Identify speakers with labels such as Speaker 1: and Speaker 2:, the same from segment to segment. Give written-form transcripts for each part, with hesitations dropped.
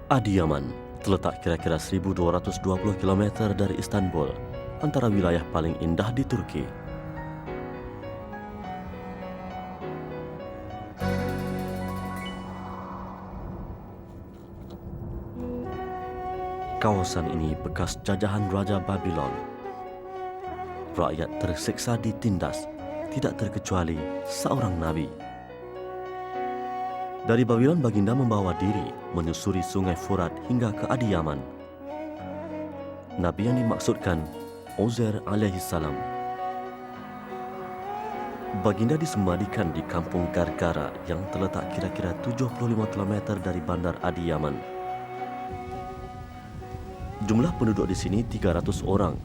Speaker 1: Adiyaman terletak kira-kira 1220 km dari Istanbul, antara wilayah paling indah di Turki. Kawasan ini bekas jajahan Raja Babylon. Rakyat tersiksa ditindas, tidak terkecuali seorang nabi. Dari Babylon, baginda membawa diri menyusuri sungai Furat hingga ke Adiyaman. Nabi yang dimaksudkan Uzair alaihissalam. Baginda disembadikan di kampung Gargara yang terletak kira-kira 75 km dari bandar Adiyaman. Jumlah penduduk di sini 300 orang.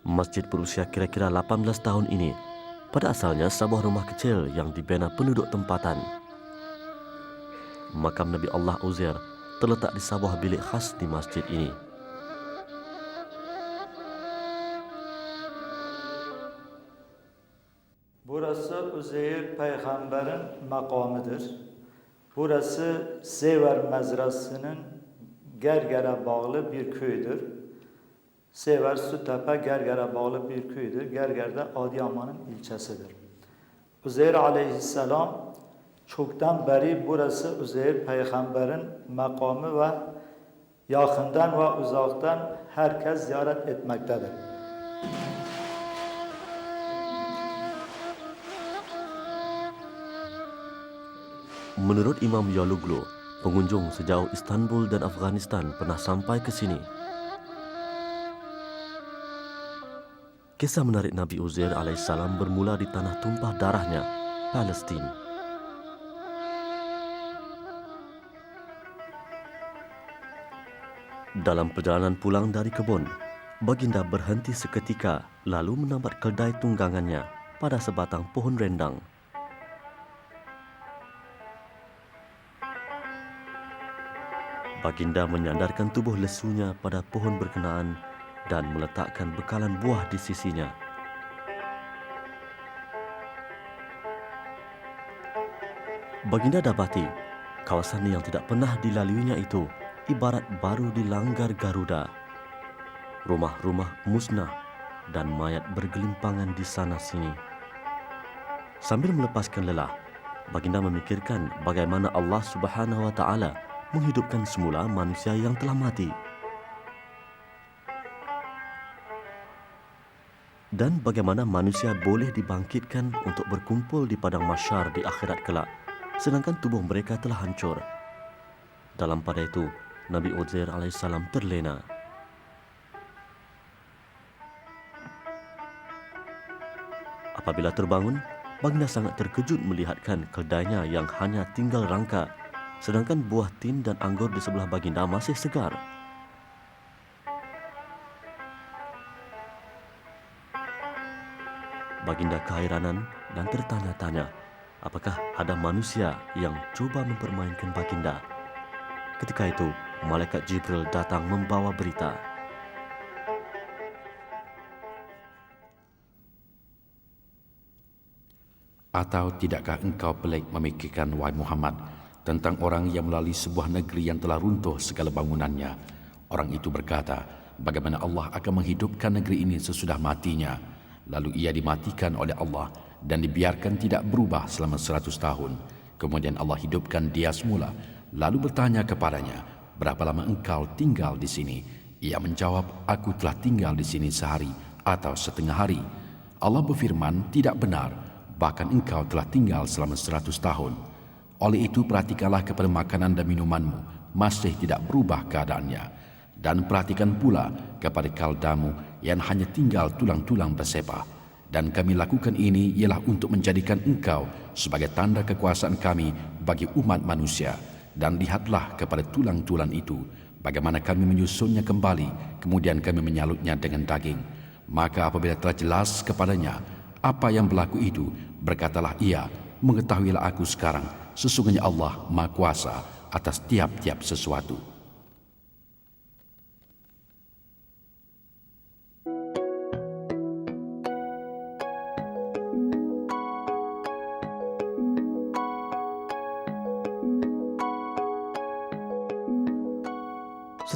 Speaker 1: Masjid berusia kira-kira 18 tahun ini pada asalnya sebuah rumah kecil yang dibina penduduk tempatan. Makam Nabi Allah Uzair terletak di sebuah bilik khas di masjid ini.
Speaker 2: Burası Uzeyr Peygamber'in makamıdır. Burası Sever mezrasının Gerger'e bağlı bir köydür. Sever Sütepe Gerger'e bağlı bir köydür. Gerger'de Adıyaman'ın ilçesidir. Uzeyr aleyhisselam çoktan beri burası Uzeyr Peygamber'in makamı ve yakından ve uzaktan herkes ziyaret etmektedir.
Speaker 1: Menurut Imam Yaluglu, pengunjung sejauh Istanbul dan Afghanistan pernah sampai ke sini. Kisah menarik Nabi Uzair alaihissalam bermula di tanah tumpah darahnya, Palestina. Dalam perjalanan pulang dari kebun, baginda berhenti seketika lalu menambat keldai tunggangannya pada sebatang pohon rendang. Baginda menyandarkan tubuh lesunya pada pohon berkenaan dan meletakkan bekalan buah di sisinya. Baginda dapati kawasan yang tidak pernah dilaluinya itu ibarat baru dilanggar Garuda. Rumah-rumah musnah dan mayat bergelimpangan di sana-sini. Sambil melepaskan lelah, baginda memikirkan bagaimana Allah Subhanahu wa Ta'ala menghidupkan semula manusia yang telah mati. Dan bagaimana manusia boleh dibangkitkan untuk berkumpul di padang mahsyar di akhirat kelak, sedangkan tubuh mereka telah hancur. Dalam pada itu, Nabi Uzair alaihissalam terlena. Apabila terbangun, baginda sangat terkejut melihatkan keldainya yang hanya tinggal rangka, sedangkan buah tin dan anggur di sebelah baginda masih segar. Baginda keheranan dan tertanya-tanya, apakah ada manusia yang coba mempermainkan baginda. Ketika itu, malaikat Jibril datang membawa berita.
Speaker 3: Atau tidakkah engkau pelik memikirkan, wahai Muhammad, tentang orang yang melalui sebuah negeri yang telah runtuh segala bangunannya? Orang itu berkata, bagaimana Allah akan menghidupkan negeri ini sesudah matinya? Lalu ia dimatikan oleh Allah dan dibiarkan tidak berubah selama 100 tahun. Kemudian Allah hidupkan dia semula, lalu bertanya kepadanya, berapa lama engkau tinggal di sini? Ia menjawab, aku telah tinggal di sini sehari atau setengah hari. Allah berfirman, tidak benar, bahkan engkau telah tinggal selama 100 tahun. Oleh itu perhatikanlah kepada makanan dan minumanmu, masih tidak berubah keadaannya. Dan perhatikan pula kepada kaldamu yang hanya tinggal tulang-tulang bersepah. Dan kami lakukan ini ialah untuk menjadikan engkau sebagai tanda kekuasaan kami bagi umat manusia. Dan lihatlah kepada tulang-tulang itu, bagaimana kami menyusunnya kembali, kemudian kami menyalutnya dengan daging. Maka apabila telah jelas kepadanya apa yang berlaku itu, berkatalah ia, mengetahuilah aku sekarang, sesungguhnya Allah Maha Kuasa atas tiap-tiap sesuatu.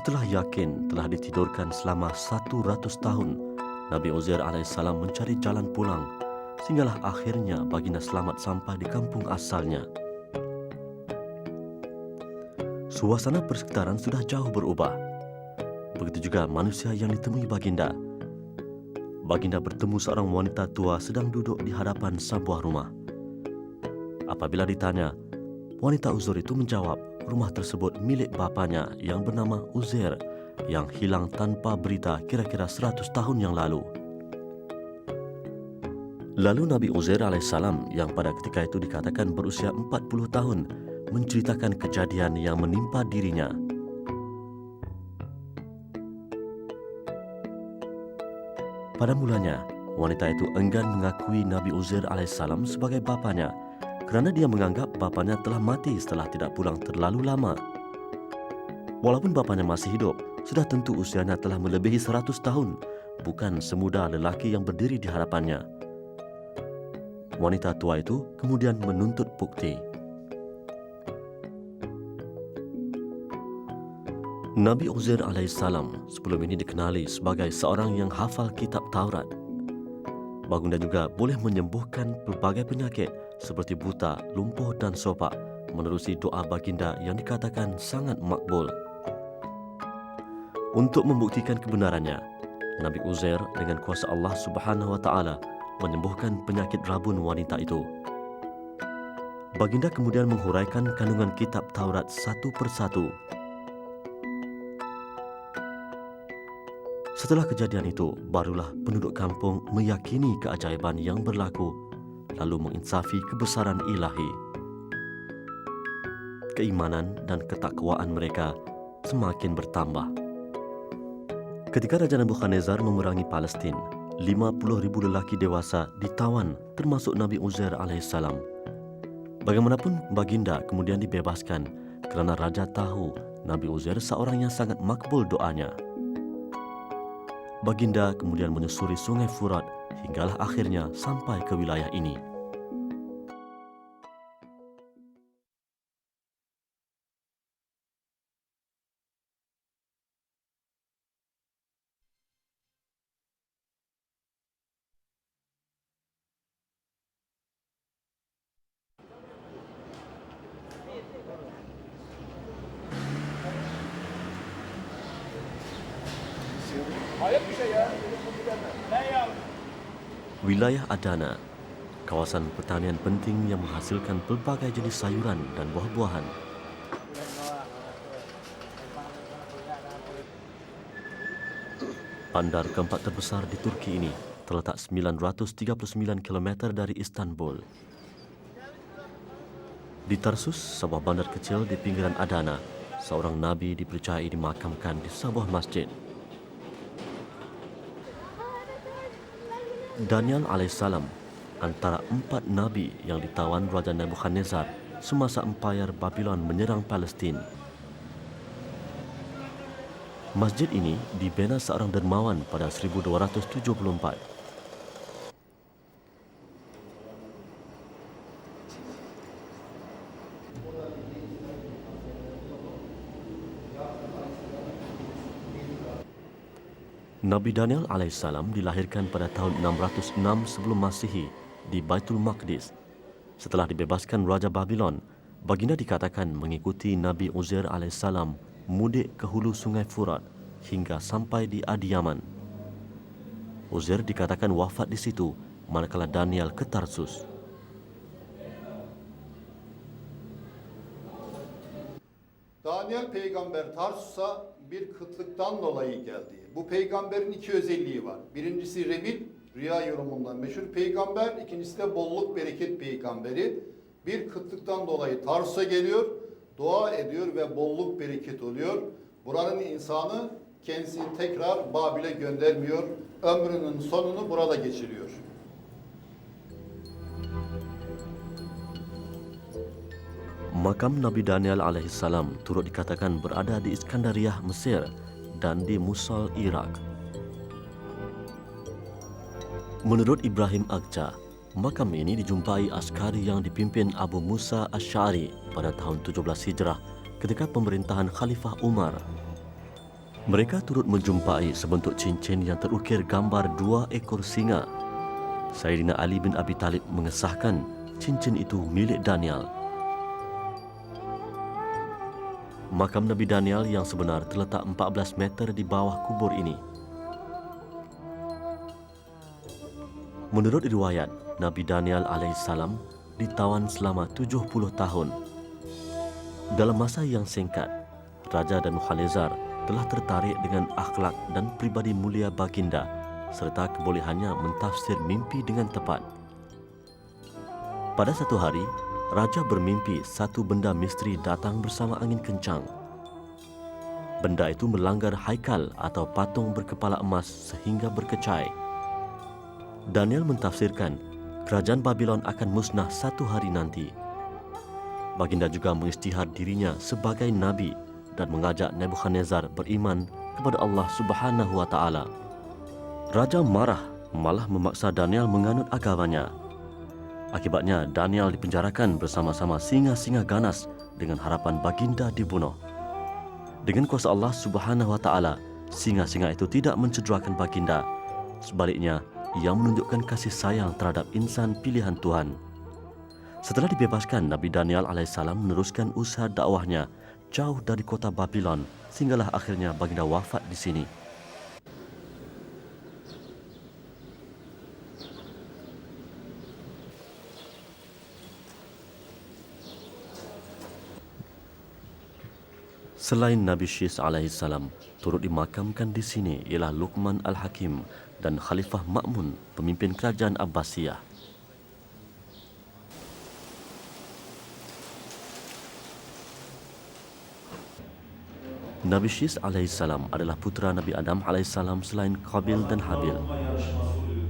Speaker 1: Setelah yakin telah ditidurkan selama 100 tahun, Nabi Uzair alaihissalam mencari jalan pulang, sehinggalah akhirnya baginda selamat sampai di kampung asalnya. Suasana persekitaran sudah jauh berubah. Begitu juga manusia yang ditemui baginda. Baginda bertemu seorang wanita tua sedang duduk di hadapan sebuah rumah. Apabila ditanya, wanita Uzair itu menjawab, rumah tersebut milik bapanya yang bernama Uzair yang hilang tanpa berita kira-kira 100 tahun yang lalu. Lalu Nabi Uzair alaihissalam yang pada ketika itu dikatakan berusia 40 tahun menceritakan kejadian yang menimpa dirinya. Pada mulanya, wanita itu enggan mengakui Nabi Uzair alaihissalam sebagai bapanya kerana dia menganggap bapanya telah mati setelah tidak pulang terlalu lama. Walaupun bapanya masih hidup, sudah tentu usianya telah melebihi 100 tahun, bukan semuda lelaki yang berdiri di hadapannya. Wanita tua itu kemudian menuntut bukti. Nabi Uzair alaihissalam sebelum ini dikenali sebagai seorang yang hafal kitab Taurat. Baginda juga boleh menyembuhkan pelbagai penyakit seperti buta, lumpuh dan sopak menerusi doa baginda yang dikatakan sangat makbul. Untuk membuktikan kebenarannya, Nabi Uzair dengan kuasa Allah Subhanahu wa taala menyembuhkan penyakit rabun wanita itu. Baginda kemudian menghuraikan kandungan kitab Taurat satu persatu. Setelah kejadian itu, barulah penduduk kampung meyakini keajaiban yang berlaku, lalu menginsafi kebesaran ilahi. Keimanan dan ketakwaan mereka semakin bertambah. Ketika Raja Nebukadnezar memerangi Palestin, 50,000 lelaki dewasa ditawan termasuk Nabi Uzair alaihissalam. Bagaimanapun baginda kemudian dibebaskan kerana Raja tahu Nabi Uzair seorang yang sangat makbul doanya. Baginda kemudian menyusuri sungai Furat hinggalah akhirnya sampai ke wilayah ini. Wilayah Adana, kawasan pertanian penting yang menghasilkan pelbagai jenis sayuran dan buah-buahan. Bandar keempat terbesar di Turki ini terletak 939 km dari Istanbul. Di Tarsus, sebuah bandar kecil di pinggiran Adana, seorang nabi dipercayai dimakamkan di sebuah masjid. Daniel alaihissalam antara 4 nabi yang ditawan Raja Nebukadnezar semasa Empayar Babylon menyerang Palestin. Masjid ini dibina seorang dermawan pada 1274. Nabi Daniel alaihissalam dilahirkan pada tahun 606 sebelum Masihi di Baitul Maqdis. Setelah dibebaskan Raja Babylon, baginda dikatakan mengikuti Nabi Uzair alaihissalam mudik ke hulu sungai Furat hingga sampai di Adiyaman. Uzair dikatakan wafat di situ manakala Daniel ke Tarsus.
Speaker 4: Daniel peygamber Tarsus'a bir kıtlıktan dolayı geldi. Bu peygamberin iki özelliği var. Birincisi remil, rüya yorumundan meşhur peygamber. İkincisi de bolluk bereket peygamberi. Bir kıtlıktan dolayı Tarsus'a geliyor, dua ediyor ve bolluk bereket oluyor. Buranın insanı kendisini tekrar Babil'e göndermiyor. Ömrünün sonunu burada geçiriyor.
Speaker 1: Makam Nabi Daniel alaihissalam turut dikatakan berada di Iskandariyah, Mesir dan di Mosul, Irak. Menurut Ibrahim Aqca, makam ini dijumpai askari yang dipimpin Abu Musa Asy'ari pada tahun 17 Hijrah ketika pemerintahan Khalifah Umar. Mereka turut menjumpai sebentuk cincin yang terukir gambar 2 ekor singa. Sayyidina Ali bin Abi Talib mengesahkan cincin itu milik Daniel. Makam Nabi Daniel yang sebenar terletak 14 meter di bawah kubur ini. Menurut riwayat, Nabi Daniel alaihissalam ditawan selama 70 tahun. Dalam masa yang singkat, Raja dan Khalezar telah tertarik dengan akhlak dan pribadi mulia baginda serta kebolehannya mentafsir mimpi dengan tepat. Pada satu hari, Raja bermimpi satu benda misteri datang bersama angin kencang. Benda itu melanggar haikal atau patung berkepala emas sehingga berkecai. Daniel mentafsirkan kerajaan Babylon akan musnah satu hari nanti. Baginda juga mengisytihar dirinya sebagai nabi dan mengajak Nebukadnezar beriman kepada Allah Subhanahu wa taala. Raja marah, malah memaksa Daniel menganut agamanya. Akibatnya Daniel dipenjarakan bersama-sama singa-singa ganas dengan harapan baginda dibunuh. Dengan kuasa Allah Subhanahu wa taala, singa-singa itu tidak mencederakan baginda. Sebaliknya, ia menunjukkan kasih sayang terhadap insan pilihan Tuhan. Setelah dibebaskan, Nabi Daniel alaihissalam meneruskan usaha dakwahnya jauh dari kota Babylon sehinggalah akhirnya baginda wafat di sini. Selain Nabi Syis alaihissalam, turut dimakamkan di sini ialah Luqman Al-Hakim dan Khalifah Ma'mun, pemimpin kerajaan Abbasiyah. Nabi Syis alaihissalam adalah putera Nabi Adam alaihissalam selain Qabil dan Habil.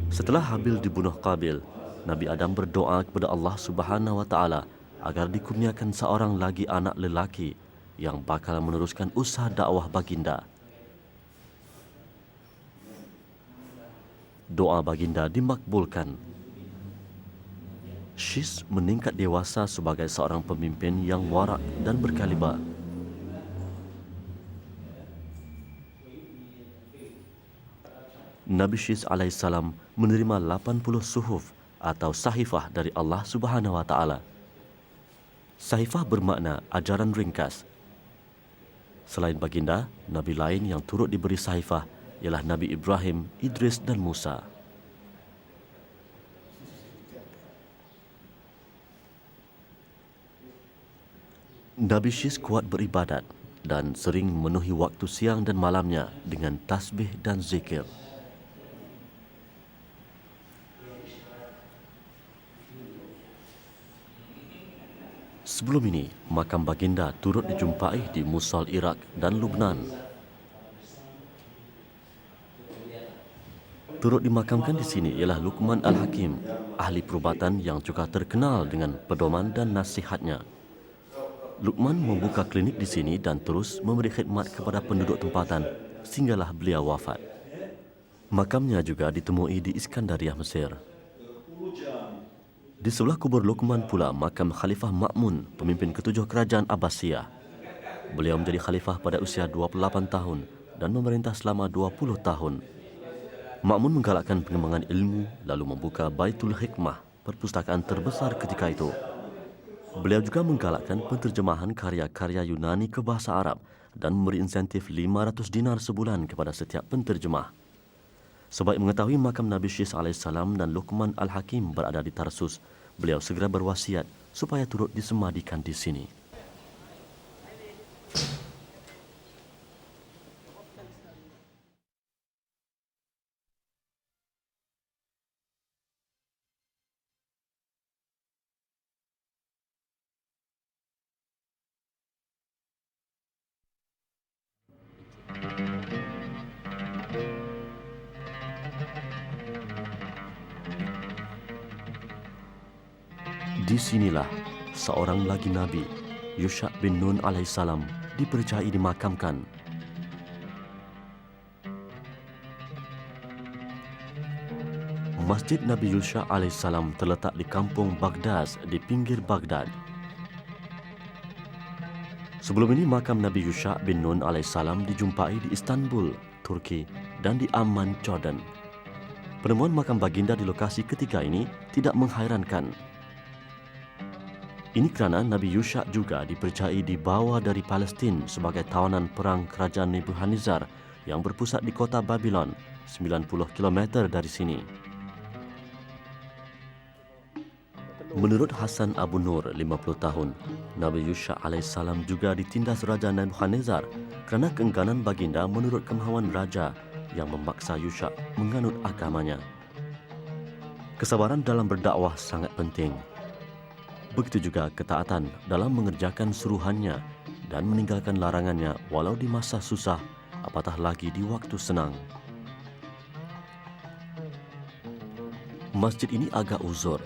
Speaker 1: Setelah Habil dibunuh Qabil, Nabi Adam berdoa kepada Allah Subhanahu wa taala agar dikurniakan seorang lagi anak lelaki yang bakal meneruskan usaha dakwah baginda. Doa baginda dimakbulkan. Syis meningkat dewasa sebagai seorang pemimpin yang warak dan berkaliber. Nabi Syis alaihissalam menerima 80 suhuf atau sahifah dari Allah Subhanahu wa taala. Sahifah bermakna ajaran ringkas. Selain baginda, nabi lain yang turut diberi sahifah ialah Nabi Ibrahim, Idris dan Musa. Nabi Syis kuat beribadat dan sering memenuhi waktu siang dan malamnya dengan tasbih dan zikir. Sebelum ini, makam baginda turut dijumpai di Mosul, Irak dan Lubnan. Turut dimakamkan di sini ialah Luqman Al-Hakim, ahli perubatan yang juga terkenal dengan pedoman dan nasihatnya. Luqman membuka klinik di sini dan terus memberi khidmat kepada penduduk tempatan sehinggalah beliau wafat. Makamnya juga ditemui di Iskandariyah, Mesir. Di sebelah kubur Luqman pula makam Khalifah Ma'mun, pemimpin ketujuh kerajaan Abbasiyah. Beliau menjadi khalifah pada usia 28 tahun dan memerintah selama 20 tahun. Ma'mun menggalakkan pengembangan ilmu lalu membuka Baitul Hikmah, perpustakaan terbesar ketika itu. Beliau juga menggalakkan penterjemahan karya-karya Yunani ke bahasa Arab dan memberi insentif 500 dinar sebulan kepada setiap penterjemah. Sebaik mengetahui makam Nabi Syis alaihissalam dan Luqman Al-Hakim berada di Tarsus, beliau segera berwasiat supaya turut disemadikan di sini. Di sinilah seorang lagi Nabi, Yusha bin Nun alaihissalam, dipercayai dimakamkan. Masjid Nabi Yusha alaihissalam terletak di kampung Baghdad di pinggir Baghdad. Sebelum ini makam Nabi Yusha bin Nun alaihissalam dijumpai di Istanbul, Turki dan di Amman, Jordan. Penemuan makam baginda di lokasi ketiga ini tidak menghairankan. Ini kerana Nabi Yusha juga dipercayai dibawa dari Palestin sebagai tawanan perang kerajaan Nebuchadnezzar yang berpusat di kota Babylon, 90 km dari sini. Menurut Hasan Abu Nur, 50 tahun, Nabi Yusha alaihissalam juga ditindas Raja Nebuchadnezzar kerana keengganan baginda menurut kemahuan raja yang memaksa Yusha menganut agamanya. Kesabaran dalam berdakwah sangat penting. Begitu juga ketaatan dalam mengerjakan suruhannya dan meninggalkan larangannya walau di masa susah, apatah lagi di waktu senang. Masjid ini agak uzur.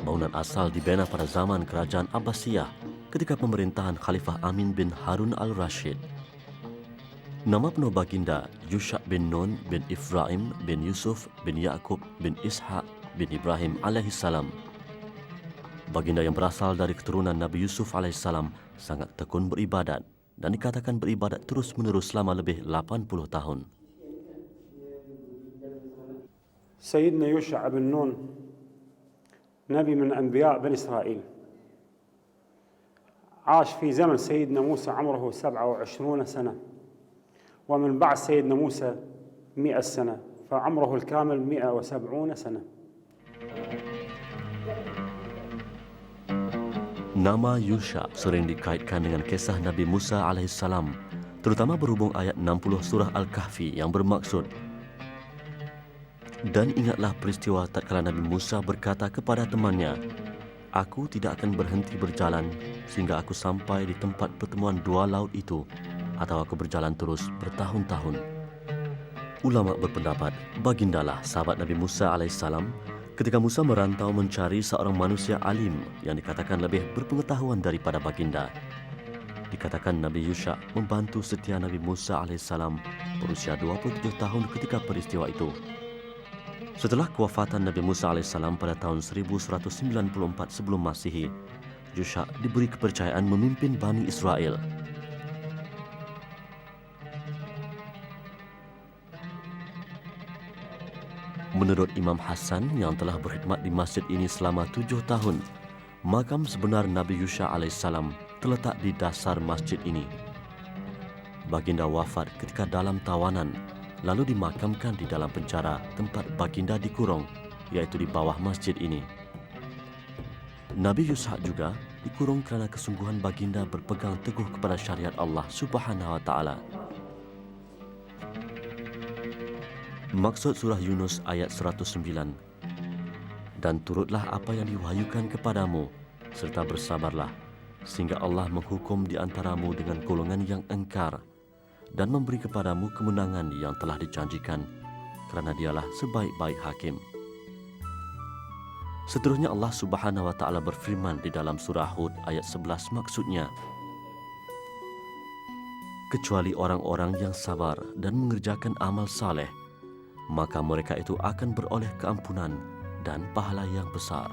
Speaker 1: Bangunan asal dibina pada zaman kerajaan Abbasiyah ketika pemerintahan Khalifah Amin bin Harun al-Rashid. Nama penuh baginda Yusha bin Nun bin Ibrahim bin Yusuf bin Yaqub bin Ishaq bin Ibrahim alaihissalam. Baginda yang berasal dari keturunan Nabi Yusuf alaihissalam sangat tekun beribadat dan dikatakan beribadat terus-menerus selama lebih 80 tahun.
Speaker 5: سيدنا يوشع بن نون نبي من أنبياء بني إسرائيل، عاش في زمن سيدنا موسى عمره 27 سنة، ومن بعد سيدنا موسى 100 سنة، فعمره الكامل 170 سنة.
Speaker 1: Nama Yusha sering dikaitkan dengan kisah Nabi Musa alaihissalam, terutama berhubung ayat 60 surah Al-Kahfi yang bermaksud, dan ingatlah peristiwa tatkala Nabi Musa berkata kepada temannya, aku tidak akan berhenti berjalan sehingga aku sampai di tempat pertemuan dua laut itu, atau aku berjalan terus bertahun-tahun. Ulama berpendapat bagindalah sahabat Nabi Musa alaihissalam ketika Musa merantau mencari seorang manusia alim yang dikatakan lebih berpengetahuan daripada baginda. Dikatakan Nabi Yusha membantu setia Nabi Musa alaihissalam berusia 27 tahun ketika peristiwa itu. Setelah kewafatan Nabi Musa alaihissalam pada tahun 1194 sebelum Masihi, Yusha diberi kepercayaan memimpin Bani Israel. Menurut Imam Hasan yang telah berkhidmat di masjid ini selama 7 tahun, makam sebenar Nabi Yusha alaihissalam terletak di dasar masjid ini. Baginda wafat ketika dalam tawanan, lalu dimakamkan di dalam penjara tempat baginda dikurung, iaitu di bawah masjid ini. Nabi Yusha juga dikurung kerana kesungguhan baginda berpegang teguh kepada syariat Allah Subhanahu wa taala. Maksud surah Yunus ayat 109, dan turutlah apa yang diwahyukan kepadamu, serta bersabarlah, sehingga Allah menghukum di antaramu dengan golongan yang engkar, dan memberi kepadamu kemenangan yang telah dijanjikan, kerana dialah sebaik-baik hakim. Seterusnya Allah Subhanahu wa taala berfirman di dalam surah Hud ayat 11, maksudnya, kecuali orang-orang yang sabar dan mengerjakan amal saleh, maka mereka itu akan beroleh keampunan dan pahala yang besar.